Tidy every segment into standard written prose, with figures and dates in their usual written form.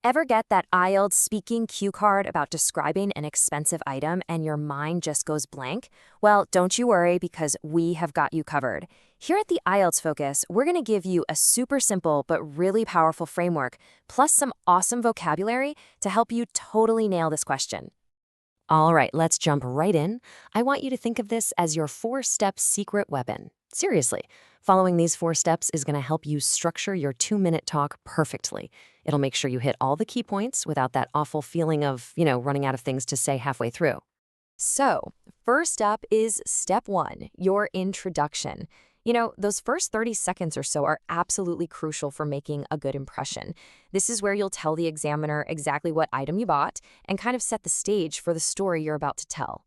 Ever get that IELTS speaking cue card about describing an expensive item and your mind just goes blank? Well, don't you worry because we have got you covered. Here at the IELTS Focus, we're going to give you a super simple but really powerful framework, plus some awesome vocabulary to help you totally nail this question. All right, let's jump right in. I want you to think of this as your 4-step secret weapon. Seriously, following these 4 steps is going to help you structure your 2-minute talk perfectly. It'll make sure you hit all the key points without that awful feeling of, running out of things to say halfway through. So, first up is step 1, your introduction. Those first 30 seconds or so are absolutely crucial for making a good impression. This is where you'll tell the examiner exactly what item you bought and kind of set the stage for the story you're about to tell.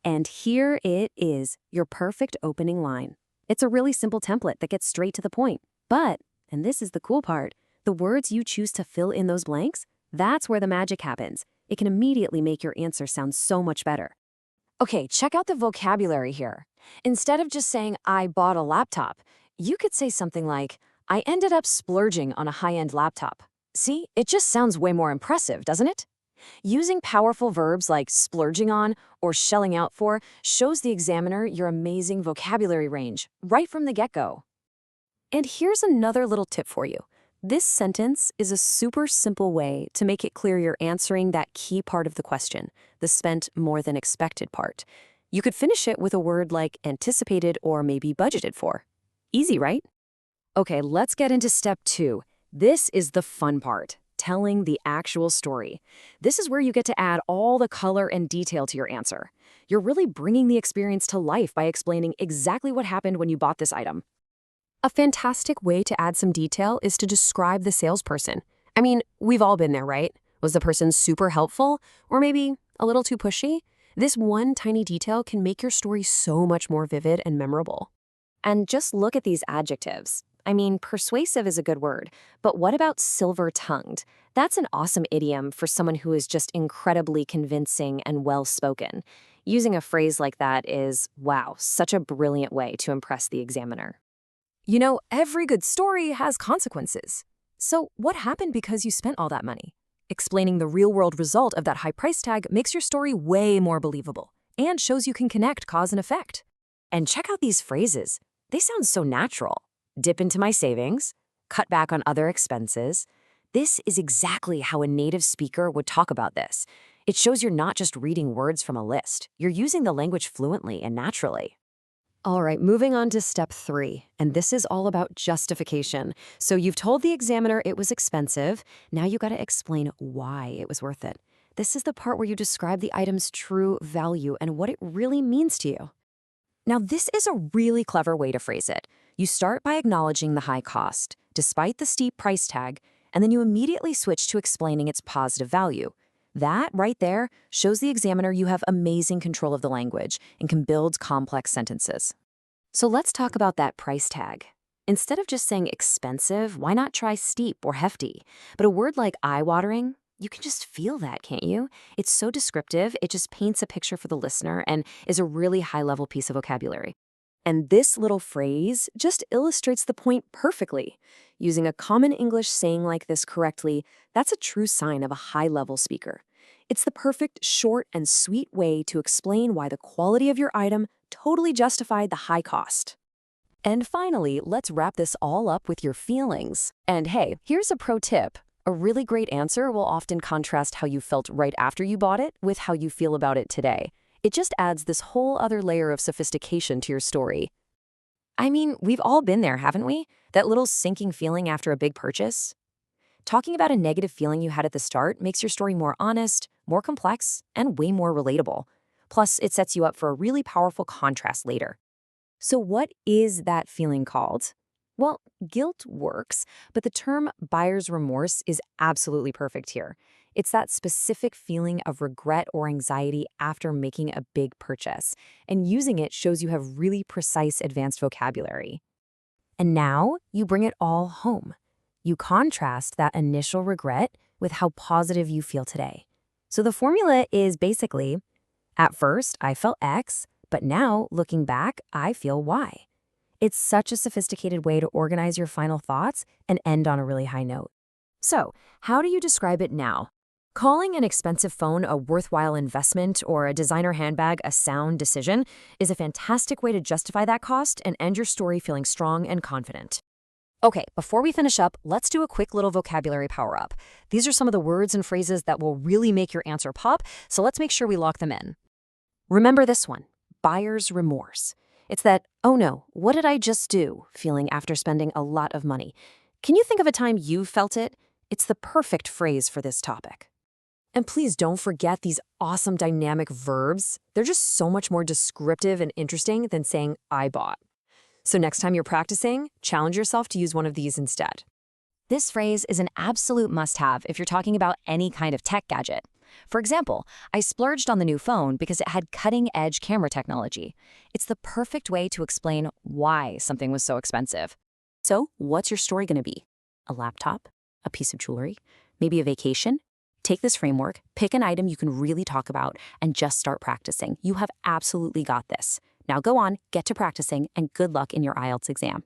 And here it is, your perfect opening line. It's a really simple template that gets straight to the point. But, and this is the cool part, the words you choose to fill in those blanks, that's where the magic happens. It can immediately make your answer sound so much better. Okay, check out the vocabulary here. Instead of just saying, I bought a laptop, you could say something like, I ended up splurging on a high-end laptop. See, it just sounds way more impressive, doesn't it? Using powerful verbs like splurging on or shelling out for shows the examiner your amazing vocabulary range right from the get-go. And here's another little tip for you. This sentence is a super simple way to make it clear you're answering that key part of the question, the spent more than expected part. You could finish it with a word like anticipated or maybe budgeted for. Easy, right? Okay, let's get into step 2. This is the fun part, telling the actual story. This is where you get to add all the color and detail to your answer. You're really bringing the experience to life by explaining exactly what happened when you bought this item. A fantastic way to add some detail is to describe the salesperson. I mean, we've all been there, right? Was the person super helpful or maybe a little too pushy? This one tiny detail can make your story so much more vivid and memorable. And just look at these adjectives. I mean, persuasive is a good word, but what about silver-tongued? That's an awesome idiom for someone who is just incredibly convincing and well-spoken. Using a phrase like that is, wow, such a brilliant way to impress the examiner. Every good story has consequences. So what happened because you spent all that money? Explaining the real-world result of that high price tag makes your story way more believable and shows you can connect cause and effect. And check out these phrases. They sound so natural. Dip into my savings, cut back on other expenses. This is exactly how a native speaker would talk about this. It shows you're not just reading words from a list. You're using the language fluently and naturally. All right, moving on to step 3, and this is all about justification. So you've told the examiner it was expensive. Now you got to explain why it was worth it. This is the part where you describe the item's true value and what it really means to you. Now, this is a really clever way to phrase it. You start by acknowledging the high cost, despite the steep price tag, and then you immediately switch to explaining its positive value. That right there shows the examiner you have amazing control of the language and can build complex sentences. So let's talk about that price tag. Instead of just saying expensive, why not try steep or hefty? But a word like eye-watering, you can just feel that, can't you? It's so descriptive, it just paints a picture for the listener and is a really high-level piece of vocabulary. And this little phrase just illustrates the point perfectly. Using a common English saying like this correctly, that's a true sign of a high-level speaker. It's the perfect, short, and sweet way to explain why the quality of your item totally justified the high cost. And finally, let's wrap this all up with your feelings. And hey, here's a pro tip. A really great answer will often contrast how you felt right after you bought it with how you feel about it today. It just adds this whole other layer of sophistication to your story. I mean, we've all been there, haven't we? That little sinking feeling after a big purchase. Talking about a negative feeling you had at the start makes your story more honest, more complex, and way more relatable. Plus, it sets you up for a really powerful contrast later. So what is that feeling called? Well, guilt works, but the term buyer's remorse is absolutely perfect here. It's that specific feeling of regret or anxiety after making a big purchase, and using it shows you have really precise advanced vocabulary. And now you bring it all home. You contrast that initial regret with how positive you feel today. So the formula is basically, at first I felt X, but now looking back, I feel Y. It's such a sophisticated way to organize your final thoughts and end on a really high note. So, how do you describe it now? Calling an expensive phone a worthwhile investment or a designer handbag a sound decision is a fantastic way to justify that cost and end your story feeling strong and confident. Okay, before we finish up, let's do a quick little vocabulary power-up. These are some of the words and phrases that will really make your answer pop, so let's make sure we lock them in. Remember this one, buyer's remorse. It's that, oh no, what did I just do, feeling after spending a lot of money. Can you think of a time you felt it? It's the perfect phrase for this topic. And please don't forget these awesome dynamic verbs. They're just so much more descriptive and interesting than saying, I bought. So next time you're practicing, challenge yourself to use one of these instead. This phrase is an absolute must-have if you're talking about any kind of tech gadget. For example, I splurged on the new phone because it had cutting-edge camera technology. It's the perfect way to explain why something was so expensive. So, what's your story going to be? A laptop? A piece of jewelry? Maybe a vacation? Take this framework, pick an item you can really talk about, and just start practicing. You have absolutely got this. Now go on, get to practicing, and good luck in your IELTS exam.